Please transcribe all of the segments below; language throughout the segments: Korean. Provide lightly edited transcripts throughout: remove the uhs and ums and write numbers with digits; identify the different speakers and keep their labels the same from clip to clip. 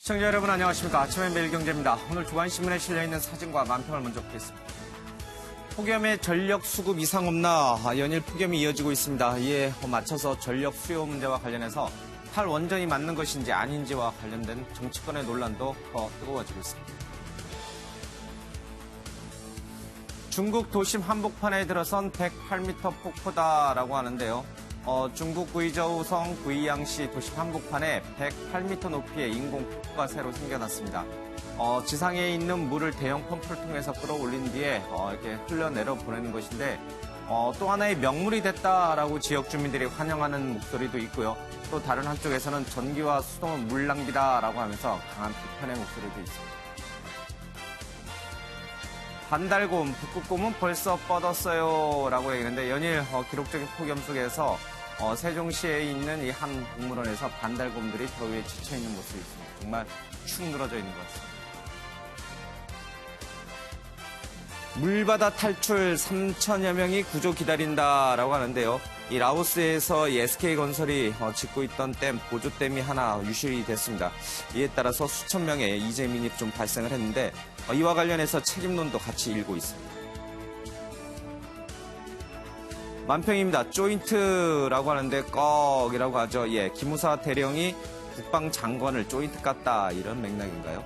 Speaker 1: 시청자 여러분 안녕하십니까. 아침의 매일경제입니다. 오늘 조간신문에 실려있는 사진과 만평을 먼저 보겠습니다. 폭염에 전력 수급 이상 없나 연일 폭염이 이어지고 있습니다. 이에 맞춰서 전력 수요 문제와 관련해서 탈원전이 맞는 것인지 아닌지와 관련된 정치권의 논란도 더 뜨거워지고 있습니다. 중국 도심 한복판에 들어선 108m 폭포다라고 하는데요. 중국 구이저우성 구이양시 도심 한복판에 108m 높이의 인공 폭포가 새로 생겨났습니다. 지상에 있는 물을 대형 펌프를 통해서 끌어올린 뒤에 이렇게 흘러내려 보내는 것인데 또 하나의 명물이 됐다라고 지역 주민들이 환영하는 목소리도 있고요. 또 다른 한쪽에서는 전기와 수도는 물 낭비다라고 하면서 강한 비판의 목소리도 있습니다. 반달곰, 북극곰은 벌써 뻗었어요 라고 얘기하는데 연일 기록적인 폭염 속에서 세종시에 있는 이 한 동물원에서 반달곰들이 더위에 지쳐있는 모습이 있습니다. 정말 축 늘어져 있는 것 같습니다. 물바다 탈출 3천여 명이 구조 기다린다라고 하는데요. 이 라오스에서 이 SK건설이 짓고 있던 댐, 보조댐이 하나 유실이 됐습니다. 이에 따라서 수천 명의 이재민이 좀 발생을 했는데 이와 관련해서 책임론도 같이 일고 있습니다. 만평입니다. 조인트라고 하는데 꺽이라고 하죠. 예, 기무사 대령이 국방장관을 조인트 깠다 이런 맥락인가요?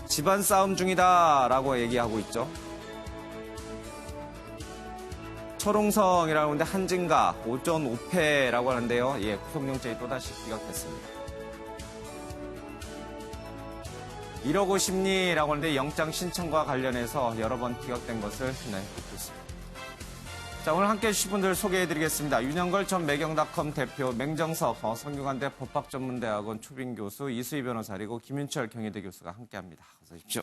Speaker 1: 집안 싸움 중이다라고 얘기하고 있죠. 철옹성이라고 하는데 한진가 오전 5패라고 하는데요. 예, 구속영장이 또다시 기각됐습니다. 1억 50리라고 하는데 영장 신청과 관련해서 여러 번 기각된 것을 듣고 있습니다. 자, 오늘 함께해 주실 분들 소개해드리겠습니다. 윤영걸 전 매경닷컴 대표, 맹정석 성균관대 법학전문대학원 초빙 교수, 이수희 변호사, 그리고 김윤철 경희대 교수가 함께합니다. 어서 오십시오.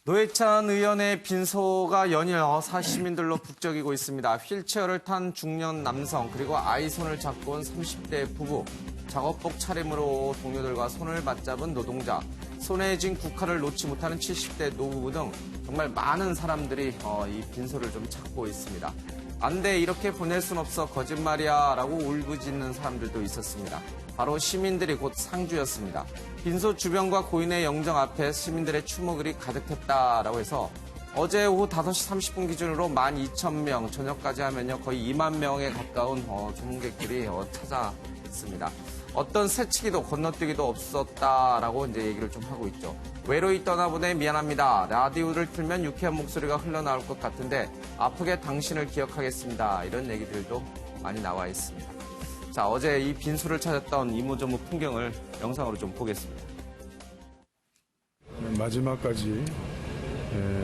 Speaker 1: 노회찬 의원의 빈소가 연일 시민들로 북적이고 있습니다. 휠체어를 탄 중년 남성, 그리고 아이 손을 잡고 온 30대 부부, 작업복 차림으로 동료들과 손을 맞잡은 노동자, 손에 쥔 국화를 놓지 못하는 70대 노부부 등 정말 많은 사람들이 이 빈소를 좀 찾고 있습니다. 안 돼, 이렇게 보낼 순 없어, 거짓말이야 라고 울부짖는 사람들도 있었습니다. 바로 시민들이 곧 상주였습니다. 빈소 주변과 고인의 영정 앞에 시민들의 추모글이 가득했다라고 해서 어제 오후 5시 30분 기준으로 12,000명, 저녁까지 하면요 거의 2만 명에 가까운 방문객들이 찾아있습니다. 어떤 새치기도 건너뛰기도 없었다라고 이제 얘기를 좀 하고 있죠. 외로이 떠나보내 미안합니다. 라디오를 틀면 유쾌한 목소리가 흘러나올 것 같은데 아프게 당신을 기억하겠습니다. 이런 얘기들도 많이 나와 있습니다. 자, 어제 이 빈소를 찾았던 이모저모 풍경을 영상으로 좀 보겠습니다.
Speaker 2: 마지막까지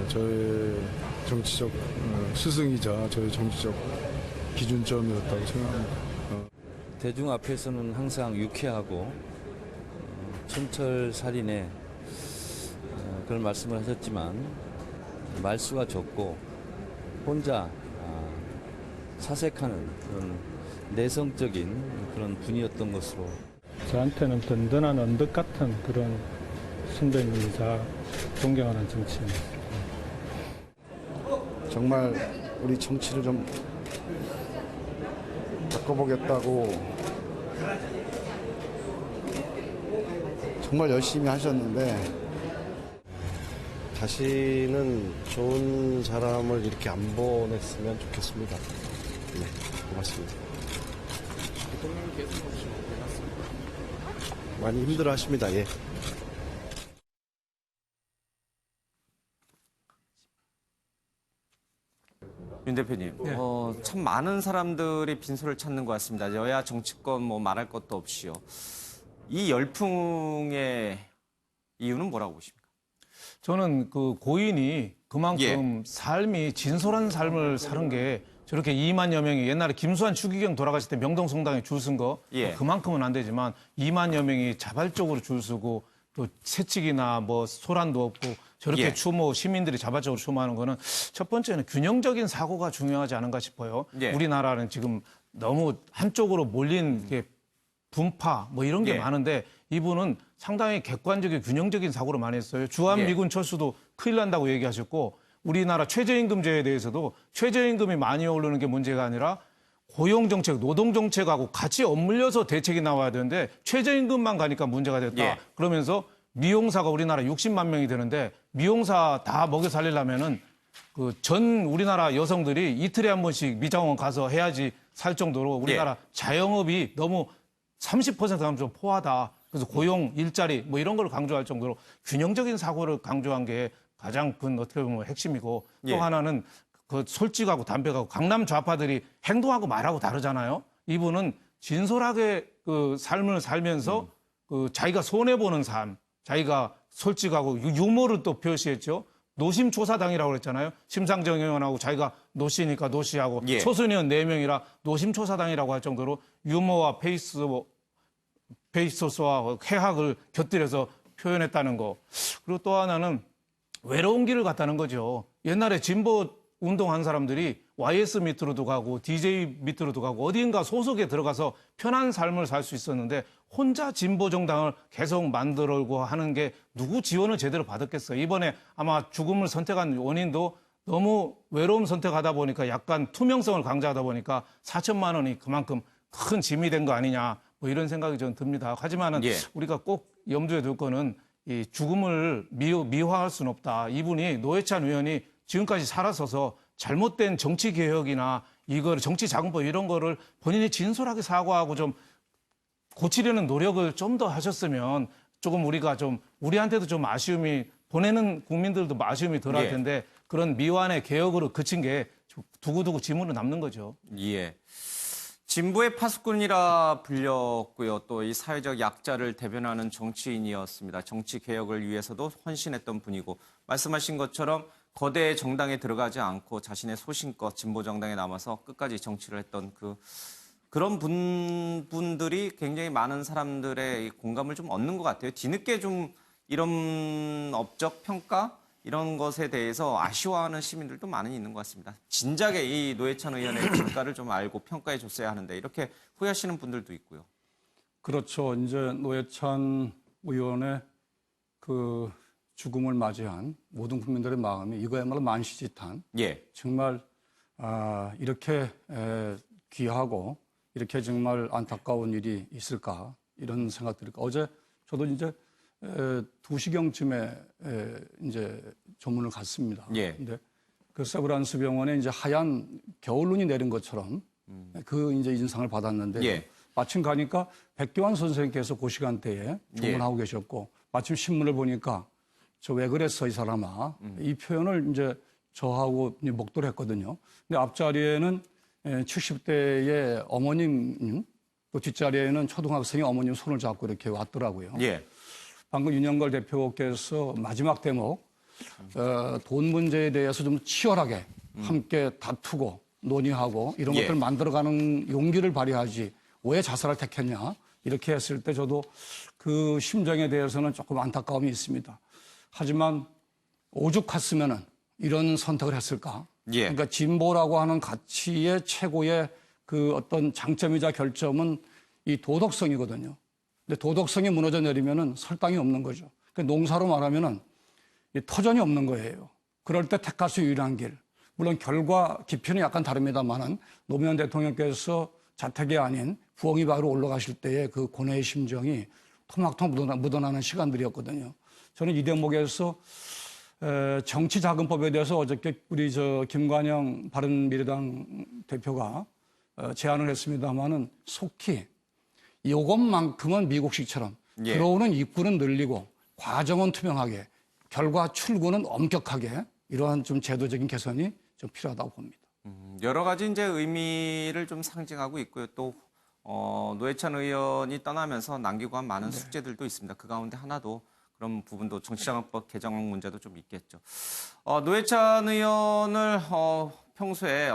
Speaker 2: 저의 정치적 스승이자 저의 정치적 기준점이었다고 생각합니다.
Speaker 3: 대중 앞에서는 항상 유쾌하고 촌철살인의 그런 말씀을 하셨지만 말수가 적고 혼자 사색하는 그런 내성적인 그런 분이었던 것으로
Speaker 4: 저한테는 든든한 언덕 같은 그런 선배님이자 존경하는 정치인.
Speaker 5: 정말 우리 정치를 좀 바꿔보겠다고 정말 열심히 하셨는데
Speaker 6: 다시는 좋은 사람을 이렇게 안 보냈으면 좋겠습니다. 네, 고맙습니다.
Speaker 5: 대통령이 계속 오시면 되겠습니다.
Speaker 6: 많이 힘들어하십니다. 예.
Speaker 1: 윤 대표님, 참 많은 사람들이 빈소를 찾는 것 같습니다. 여야 정치권 말할 것도 없이요. 이 열풍의 이유는 뭐라고 보십니까?
Speaker 4: 저는 그 고인이 그만큼 삶이 진솔한 삶을 사는 게 저렇게 2만여 명이 옛날에 김수환 추기경 돌아가실 때 명동성당에 줄 쓴 거 그만큼은 안 되지만 2만여 명이 자발적으로 줄 서고 또 채찍이나 소란도 없고 저렇게 추모, 시민들이 자발적으로 추모하는 거는 첫 번째는 균형적인 사고가 중요하지 않은가 싶어요. 우리나라는 지금 너무 한쪽으로 몰린 게 분파 이런 게 많은데 이분은 상당히 객관적인 균형적인 사고를 많이 했어요. 주한미군 철수도 큰일 난다고 얘기하셨고 우리나라 최저임금제에 대해서도 최저임금이 많이 오르는 게 문제가 아니라 고용정책, 노동정책하고 같이 엇물려서 대책이 나와야 되는데 최저임금만 가니까 문제가 됐다.
Speaker 1: 예.
Speaker 4: 그러면서 미용사가 우리나라 60만 명이 되는데 미용사 다 먹여 살리려면은 그 전 우리나라 여성들이 이틀에 한 번씩 미장원 가서 해야지 살 정도로 우리나라 자영업이 너무 30% 가면 좀 포하다. 그래서 고용, 일자리 뭐 이런 걸 강조할 정도로 균형적인 사고를 강조한 게 가장 큰 어떻게 보면 핵심이고 또 하나는 그 솔직하고 담백하고 강남 좌파들이 행동하고 말하고 다르잖아요. 이분은 진솔하게 그 삶을 살면서 그 자기가 손해보는 삶, 자기가 솔직하고 유머를 또 표시했죠. 노심초사당이라고 그랬잖아요. 심상정 의원하고 자기가 노시니까 노시하고 초선의원 4명이라 노심초사당이라고 할 정도로 유머와 페이소스와 해학을 곁들여서 표현했다는 거. 그리고 또 하나는 외로운 길을 갔다는 거죠. 옛날에 진보 운동한 사람들이 YS 밑으로도 가고 DJ 밑으로도 가고 어디인가 소속에 들어가서 편한 삶을 살 수 있었는데 혼자 진보 정당을 계속 만들고 하는 게 누구 지원을 제대로 받았겠어요. 이번에 아마 죽음을 선택한 원인도 너무 외로움 선택하다 보니까 약간 투명성을 강조하다 보니까 4천만 원이 그만큼 큰 짐이 된 거 아니냐 뭐 이런 생각이 좀 듭니다. 하지만은 우리가 꼭 염두에 둘 거는 이 죽음을 미화할 수는 없다. 이분이 노회찬 의원이 지금까지 살아서서 잘못된 정치 개혁이나 이걸 정치 자금법 이런 거를 본인이 진솔하게 사과하고 좀 고치려는 노력을 좀 더 하셨으면 조금 우리가 좀 우리한테도 좀 아쉬움이 보내는 국민들도 아쉬움이 덜 할 텐데 그런 미완의 개혁으로 그친 게 두고두고 지문으로 남는 거죠.
Speaker 1: 예. 진보의 파수꾼이라 불렸고요. 또 이 사회적 약자를 대변하는 정치인이었습니다. 정치 개혁을 위해서도 헌신했던 분이고 말씀하신 것처럼 거대 정당에 들어가지 않고 자신의 소신껏 진보 정당에 남아서 끝까지 정치를 했던 그런 분들이 굉장히 많은 사람들의 공감을 좀 얻는 것 같아요. 뒤늦게 좀 이런 업적 평가 이런 것에 대해서 아쉬워하는 시민들도 많이 있는 것 같습니다. 진작에 이 노회찬 의원의 진가를 좀 알고 평가해 줬어야 하는데 이렇게 후회하시는 분들도 있고요.
Speaker 7: 그렇죠. 이제 노회찬 의원의 그 죽음을 맞이한 모든 국민들의 마음이 이거야말로 만시지탄. 정말 이렇게 귀하고 이렇게 정말 안타까운 일이 있을까 이런 생각들이. 어제 저도 이제 2시경쯤에 이제 조문을 갔습니다. 근데 그 세브란스 병원에 이제 하얀 겨울눈이 내린 것처럼 그 이제 인상을 받았는데 마침 가니까 백교환 선생님께서 그 시간대에 조문하고 계셨고 마침 신문을 보니까 저 왜 그랬어 이 사람아 이 표현을 이제 저하고 목도를 했거든요. 근데 앞자리에는 70대의 어머님 또 뒷자리에는 초등학생의 어머님 손을 잡고 이렇게 왔더라고요. 방금 윤영걸 대표께서 마지막 대목 돈 문제에 대해서 좀 치열하게 함께 다투고 논의하고 이런 것들을 만들어가는 용기를 발휘하지 왜 자살을 택했냐 이렇게 했을 때 저도 그 심정에 대해서는 조금 안타까움이 있습니다. 하지만 오죽했으면은 이런 선택을 했을까? 그러니까 진보라고 하는 가치의 최고의 그 어떤 장점이자 결점은 이 도덕성이거든요. 근데 도덕성이 무너져 내리면은 설당이 없는 거죠. 그러니까 농사로 말하면은 터전이 없는 거예요. 그럴 때 택할 수 유일한 길. 물론 결과 깊이는 약간 다릅니다만은 노무현 대통령께서 자택이 아닌 부엉이 바위로 올라가실 때의 그 고뇌의 심정이 토막토막 묻어나는 시간들이었거든요. 저는 이 대목에서 정치자금법에 대해서 어저께 우리 김관영 바른미래당 대표가 제안을 했습니다마는 속히 이것만큼은 미국식처럼 들어오는 입구는 늘리고 과정은 투명하게 결과 출구는 엄격하게 이러한 좀 제도적인 개선이 좀 필요하다고 봅니다.
Speaker 1: 여러 가지 이제 의미를 좀 상징하고 있고요. 또 노회찬 의원이 떠나면서 남기고 한 많은 숙제들도 있습니다. 그 가운데 하나도 그런 부분도 정치자금법 개정 문제도 좀 있겠죠. 노회찬 의원을 평소에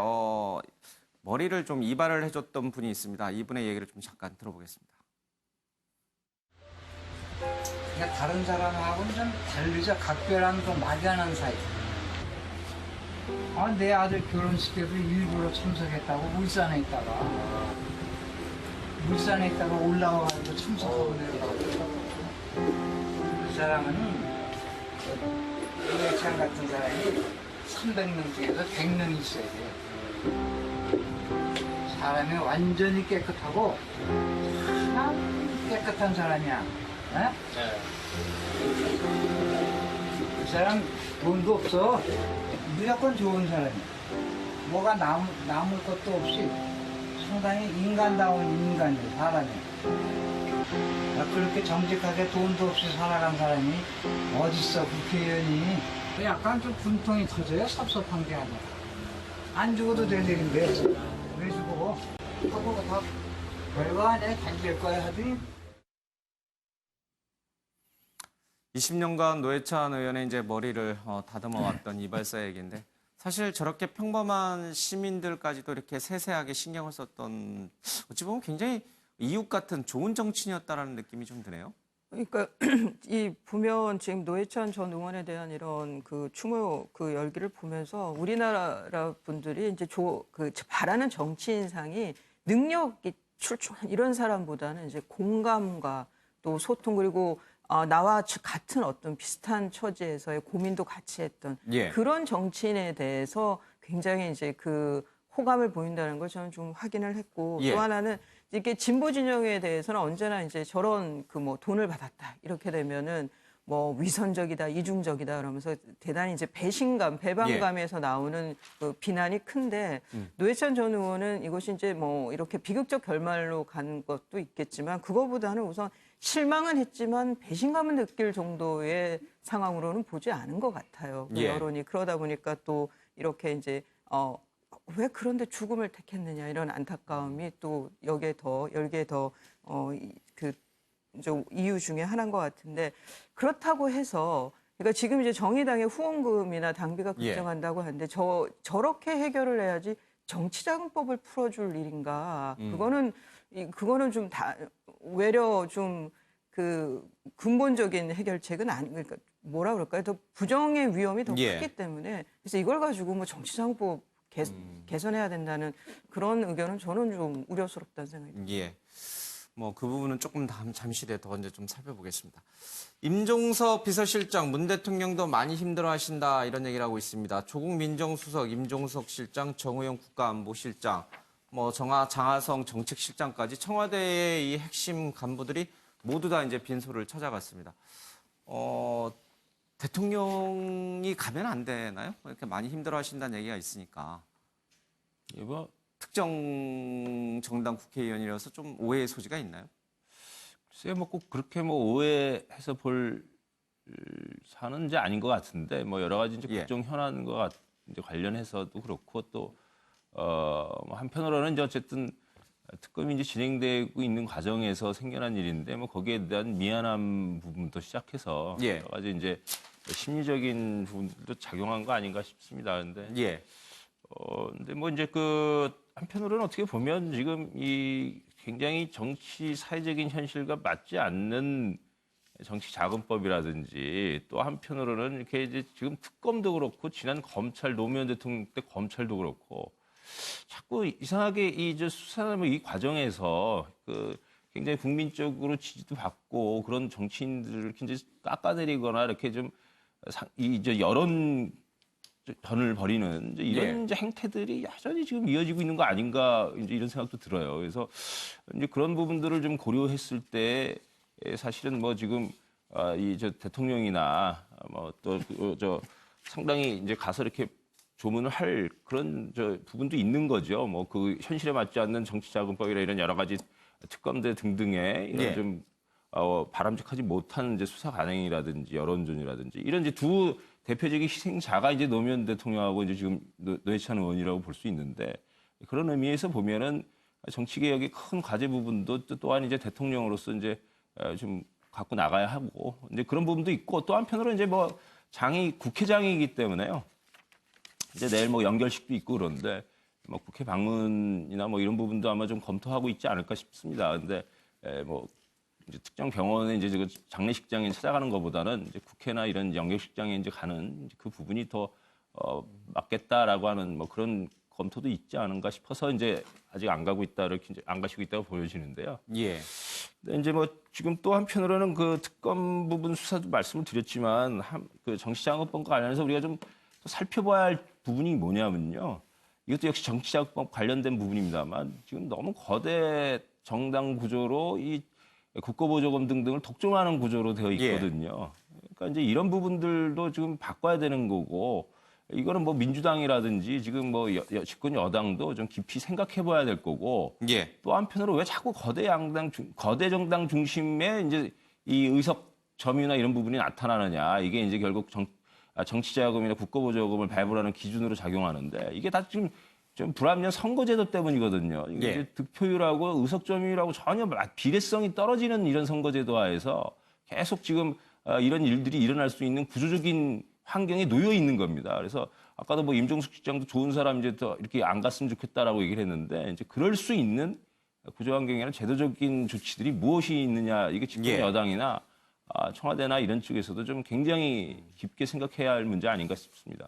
Speaker 1: 머리를 좀 이발을 해줬던 분이 있습니다. 이분의 얘기를 좀 잠깐 들어보겠습니다.
Speaker 8: 그러니까 다른 사람하고는 좀 다르죠. 각별한 좀 막연한 사이. 내 아들 결혼식에도 일부러 참석했다고 울산에 있다가 올라와가지고 참석하고 내려가고. 그 사람은 노회찬 같은 사람이 300명 중에서 100명 있어야 돼요. 사람이 완전히 깨끗하고 참 깨끗한 사람이야. 에? 그 사람 돈도 없어. 무조건 좋은 사람이야. 뭐가 남을 것도 없이 상당히 인간다운 인간이야, 사람이. 그렇게 정직하게 돈도 없이 살아간 사람이 어딨어, 국회의원이. 약간 좀 분통이 터져요, 섭섭한 게 아니라. 안 죽어도 될 일인데, 왜 죽어? 하고 다 별거 아니야, 잘 될 거야 하더니.
Speaker 1: 20년간 노회찬 의원의 이제 머리를 다듬어 왔던 이발사 얘기인데 사실 저렇게 평범한 시민들까지도 이렇게 세세하게 신경을 썼던 어찌 보면 굉장히 이웃 같은 좋은 정치인이었다라는 느낌이 좀 드네요.
Speaker 9: 그러니까 이 보면 지금 노회찬 전 의원에 대한 이런 그 추모 그 열기를 보면서 우리나라 분들이 이제 바라는 정치인상이 능력이 출중한 이런 사람보다는 이제 공감과 또 소통 그리고 나와 같은 어떤 비슷한 처지에서의 고민도 같이 했던 그런 정치인에 대해서 굉장히 이제 그 호감을 보인다는 걸 저는 좀 확인을 했고 또 하나는 이렇게 진보 진영에 대해서는 언제나 이제 저런 그 뭐 돈을 받았다 이렇게 되면은 뭐 위선적이다 이중적이다 그러면서 대단히 이제 배신감 배반감에서 나오는 그 비난이 큰데 노회찬 전 의원은 이것이 이제 뭐 이렇게 비극적 결말로 간 것도 있겠지만 그거보다는 우선 실망은 했지만 배신감을 느낄 정도의 상황으로는 보지 않은 것 같아요. 그 여론이 그러다 보니까 또 이렇게 이제 왜 그런데 죽음을 택했느냐 이런 안타까움이 또 여기에 더 열기에 더 그 이유 중에 하나인 것 같은데 그렇다고 해서 그러니까 지금 이제 정의당의 후원금이나 당비가 급증한다고 하는데 저렇게 해결을 해야지 정치자금법을 풀어줄 일인가? 그거는 좀 외려 좀 그 근본적인 해결책은 그러니까 뭐라 그럴까요? 더 부정의 위험이 더 크기 때문에 그래서 이걸 가지고 뭐 정치자금법 개선해야 된다는 그런 의견은 저는 좀 우려스럽다는 생각이 듭니다.
Speaker 1: 뭐 그 부분은 조금 잠시 뒤에 더 이제 좀 살펴보겠습니다. 임종석 비서실장, 문 대통령도 많이 힘들어하신다 이런 얘기를 하고 있습니다. 조국 민정수석, 임종석 실장, 정우영 국가안보실장, 뭐 장하성 정책실장까지 청와대의 이 핵심 간부들이 모두 다 이제 빈소를 찾아갔습니다. 대통령이 가면 안 되나요? 이렇게 많이 힘들어하신다는 얘기가 있으니까.
Speaker 3: 뭐
Speaker 1: 특정 정당 국회의원이라서 좀 오해의 소지가 있나요?
Speaker 3: 글쎄요, 뭐 꼭 그렇게 뭐 오해해서 볼 사안은 이제 아닌 것 같은데, 뭐 여러 가지 이제 국정 현안과 이제 관련해서도 그렇고 또 뭐 한편으로는 이제 어쨌든 특검이 이제 진행되고 있는 과정에서 생겨난 일인데, 뭐 거기에 대한 미안한 부분부터 시작해서 여러 가지 이제 심리적인 부분들도 작용한 거 아닌가 싶습니다. 근데 근데 뭐 이제 그 한편으로는 어떻게 보면 지금 이 굉장히 정치 사회적인 현실과 맞지 않는 정치자금법이라든지 또 한편으로는 이렇게 이제 지금 특검도 그렇고 지난 노무현 대통령 때 검찰도 그렇고 자꾸 이상하게 이제 수사나 이 과정에서 그 굉장히 국민적으로 지지도 받고 그런 정치인들을 굉장히 깎아내리거나 이렇게 좀 이제 여론 전을 벌이는 이제 이런 이제 행태들이 여전히 지금 이어지고 있는 거 아닌가 이제 이런 생각도 들어요. 그래서 이제 그런 부분들을 좀 고려했을 때 사실은 뭐 지금 이 대통령이나 뭐 또 상당히 이제 가서 이렇게 조문을 할 그런 부분도 있는 거죠. 뭐 그 현실에 맞지 않는 정치자금법이나 이런 여러 가지 특검대 등등의 이런 좀 바람직하지 못한 이제 수사 관행이라든지 여론전이라든지 이런 이제 두 대표적인 희생자가 이제 노무현 대통령하고 이제 지금 노회찬 의원이라고 볼 수 있는데 그런 의미에서 보면은 정치개혁의 큰 과제 부분도 또한 이제 대통령으로서 이제 좀 갖고 나가야 하고 이제 그런 부분도 있고 또 한편으로 이제 뭐 국회장이기 때문에요. 이제 내일 뭐 연결식도 있고 그런데 뭐 국회 방문이나 뭐 이런 부분도 아마 좀 검토하고 있지 않을까 싶습니다. 근데 뭐 이제 특정 병원에 이제 장례식장에 찾아가는 것보다는 이제 국회나 이런 연결식장에 이제 가는 그 부분이 더 맞겠다라고 하는 뭐 그런 검토도 있지 않은가 싶어서 이제 아직 안 가고 있다 이렇게 이제 안 가시고 있다고 보여지는데요. 근데 이제 뭐 지금 또 한편으로는 그 특검 부분 수사도 말씀을 드렸지만 그 정치자금법과 관련해서 우리가 좀 살펴봐야 할 부분이 뭐냐면요. 이것도 역시 정치자금법 관련된 부분입니다만 지금 너무 거대 정당 구조로 이 국고보조금 등등을 독점하는 구조로 되어 있거든요. 그러니까 이제 이런 부분들도 지금 바꿔야 되는 거고 이거는 뭐 민주당이라든지 지금 뭐 집권 여당도 좀 깊이 생각해 봐야 될 거고 또 한편으로 왜 자꾸 거대 정당 중심의 이제 이 의석 점유나 이런 부분이 나타나느냐. 이게 이제 결국 정치자금이나 국고보조금을 배분하는 기준으로 작용하는데 이게 다 지금 좀 불합리한 선거제도 때문이거든요. 이게 득표율하고 의석 점유율하고 전혀 비례성이 떨어지는 이런 선거제도화에서 계속 지금 이런 일들이 일어날 수 있는 구조적인 환경에 놓여 있는 겁니다. 그래서 아까도 뭐 임종숙 실장도 좋은 사람 이제 더 이렇게 안 갔으면 좋겠다라고 얘기를 했는데 이제 그럴 수 있는 구조 환경에는 제도적인 조치들이 무엇이 있느냐. 이게 집권 여당이나 청와대나 이런 쪽에서도 좀 굉장히 깊게 생각해야 할 문제 아닌가 싶습니다.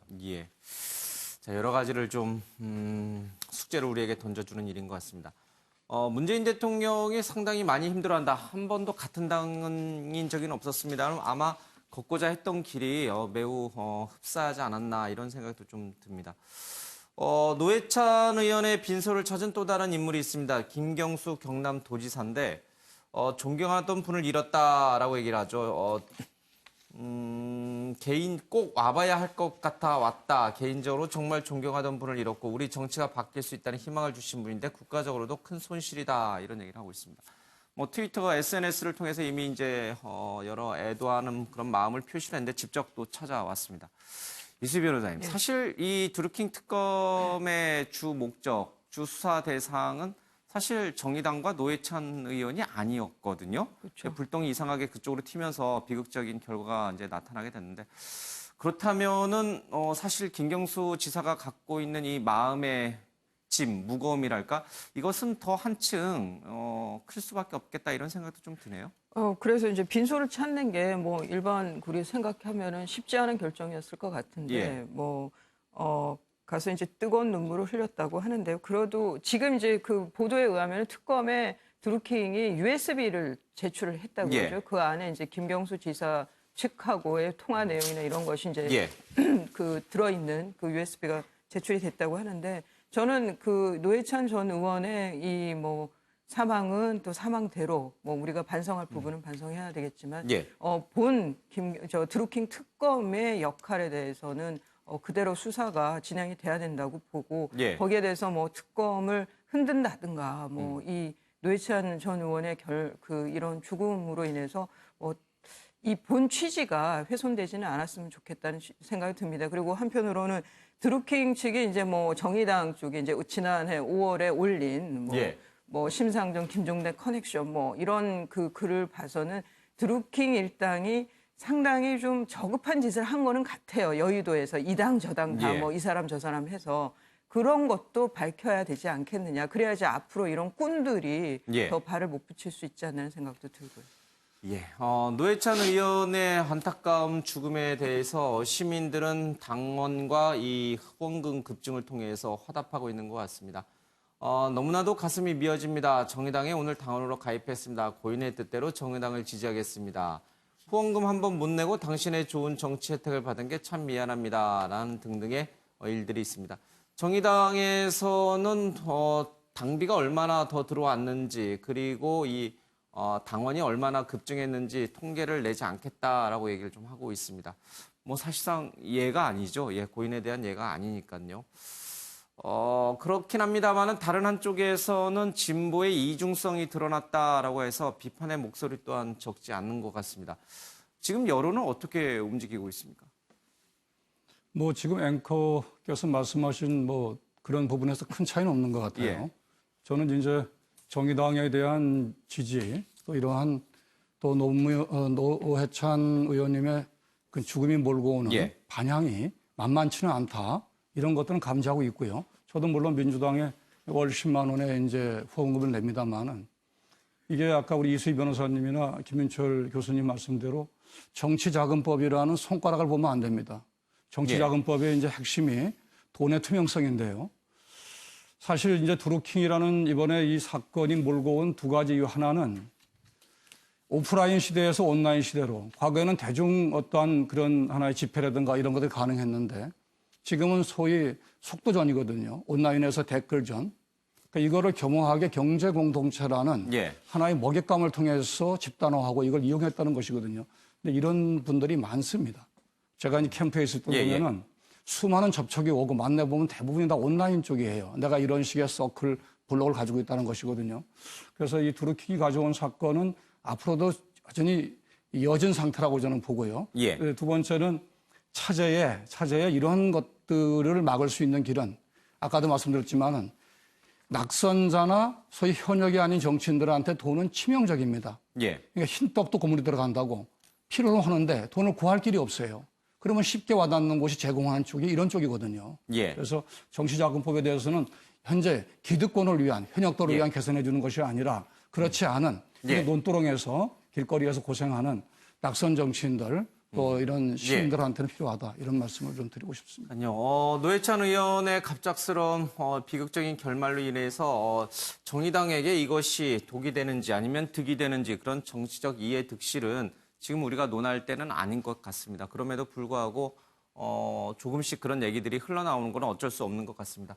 Speaker 1: 자, 여러 가지를 좀 숙제를 우리에게 던져주는 일인 것 같습니다. 문재인 대통령이 상당히 많이 힘들어한다. 한 번도 같은 당인 적은 없었습니다. 아마 걷고자 했던 길이 매우 흡사하지 않았나 이런 생각도 좀 듭니다. 노회찬 의원의 빈소를 찾은 또 다른 인물이 있습니다. 김경수 경남도지사인데 존경하던 분을 잃었다라고 얘기를 하죠. 개인 꼭 와봐야 할 것 같아 왔다. 개인적으로 정말 존경하던 분을 잃었고 우리 정치가 바뀔 수 있다는 희망을 주신 분인데 국가적으로도 큰 손실이다. 이런 얘기를 하고 있습니다. 뭐 트위터와 SNS를 통해서 이미 이제 여러 애도하는 그런 마음을 표시했는데 직접 또 찾아왔습니다. 이수희 변호사님, 사실 이 드루킹 특검의 주 목적, 주 수사 대상은 사실 정의당과 노회찬 의원이 아니었거든요. 그렇죠. 불똥이 이상하게 그쪽으로 튀면서 비극적인 결과가 이제 나타나게 됐는데 그렇다면은 사실 김경수 지사가 갖고 있는 이 마음의 짐, 무거움이랄까 이것은 더 한층 클 수밖에 없겠다 이런 생각도 좀 드네요.
Speaker 9: 그래서 이제 빈소를 찾는 게 뭐 일반 우리 생각하면은 쉽지 않은 결정이었을 것 같은데 가서 이제 뜨거운 눈물을 흘렸다고 하는데요. 그래도 지금 이제 그 보도에 의하면 특검에 드루킹이 USB를 제출을 했다고 그러죠. 그 안에 이제 김경수 지사 측하고의 통화 내용이나 이런 것이 이제 그 들어있는 그 USB가 제출이 됐다고 하는데 저는 그 노회찬 전 의원의 이 뭐 사망은 또 사망대로 뭐 우리가 반성할 부분은 반성해야 되겠지만 드루킹 특검의 역할에 대해서는 그대로 수사가 진행이 돼야 된다고 보고 거기에 대해서 뭐 특검을 흔든다든가 뭐 이 노회찬 전 의원의 이런 죽음으로 인해서 이 본 취지가 훼손되지는 않았으면 좋겠다는 생각이 듭니다. 그리고 한편으로는 드루킹 측이 이제 뭐 정의당 쪽에 이제 지난해 5월에 올린 뭐 심상정, 김종대 커넥션 뭐 이런 그 글을 봐서는 드루킹 일당이 상당히 좀 저급한 짓을 한 거는 같아요. 여의도에서 이 당 저 당 다 뭐 이 사람 저 사람 해서 그런 것도 밝혀야 되지 않겠느냐. 그래야지 앞으로 이런 꾼들이 더 발을 못 붙일 수 있지 않나 생각도 들고요.
Speaker 1: 노회찬 의원의 안타까운 죽음에 대해서 시민들은 당원과 이 후원금 급증을 통해서 화답하고 있는 것 같습니다. 너무나도 가슴이 미어집니다. 정의당에 오늘 당원으로 가입했습니다. 고인의 뜻대로 정의당을 지지하겠습니다. 후원금 한 번 못 내고 당신의 좋은 정치 혜택을 받은 게 참 미안합니다. 라는 등등의 일들이 있습니다. 정의당에서는 당비가 얼마나 더 들어왔는지 그리고 이 당원이 얼마나 급증했는지 통계를 내지 않겠다라고 얘기를 좀 하고 있습니다. 뭐 사실상 예가 아니죠. 고인에 대한 예가 아니니까요. 그렇긴 합니다만은 다른 한쪽에서는 진보의 이중성이 드러났다라고 해서 비판의 목소리 또한 적지 않는 것 같습니다. 지금 여론은 어떻게 움직이고 있습니까?
Speaker 7: 뭐 지금 앵커께서 말씀하신 뭐 그런 부분에서 큰 차이는 없는 것 같아요. 저는 이제 정의당에 대한 지지 또 이러한 또 노회찬 의원님의 그 죽음이 몰고 오는 반향이 만만치는 않다. 이런 것들은 감지하고 있고요. 저도 물론 민주당에 월 10만 원의 이제 후원금을 냅니다만은 이게 아까 우리 이수희 변호사님이나 김민철 교수님 말씀대로 정치자금법이라는 손가락을 보면 안 됩니다. 정치자금법의 이제 핵심이 돈의 투명성인데요. 사실 이제 드루킹이라는 이번에 이 사건이 몰고 온 두 가지 이유 하나는 오프라인 시대에서 온라인 시대로 과거에는 대중 어떠한 그런 하나의 집회라든가 이런 것들이 가능했는데 지금은 소위 속도전이거든요. 온라인에서 댓글전. 그러니까 이거를 겸허하게 경제 공동체라는 하나의 먹잇감을 통해서 집단화하고 이걸 이용했다는 것이거든요. 근데 이런 분들이 많습니다. 제가 이 캠프에 있을 때 보면은 수많은 접촉이 오고 만나보면 대부분이 다 온라인 쪽이에요. 내가 이런 식의 서클, 블록을 가지고 있다는 것이거든요. 그래서 이 두루킹이 가져온 사건은 앞으로도 여전히 이어진 상태라고 저는 보고요. 두 번째는 차제에 이런 것들을 막을 수 있는 길은 아까도 말씀드렸지만은 낙선자나 소위 현역이 아닌 정치인들한테 돈은 치명적입니다. 그러니까 흰떡도 고물이 들어간다고 필요로 하는데 돈을 구할 길이 없어요. 그러면 쉽게 와닿는 곳이 제공하는 쪽이 이런 쪽이거든요. 그래서 정치자금법에 대해서는 현재 기득권을 위한 현역도를 위한 개선해 주는 것이 아니라 그렇지 않은 논두렁에서 길거리에서 고생하는 낙선 정치인들 또 이런 시민들한테는 필요하다 이런 말씀을 좀 드리고 싶습니다.
Speaker 1: 아니요. 노회찬 의원의 갑작스러운 비극적인 결말로 인해서 정의당에게 이것이 독이 되는지 아니면 득이 되는지 그런 정치적 이해 득실은 지금 우리가 논할 때는 아닌 것 같습니다. 그럼에도 불구하고 조금씩 그런 얘기들이 흘러나오는 건 어쩔 수 없는 것 같습니다.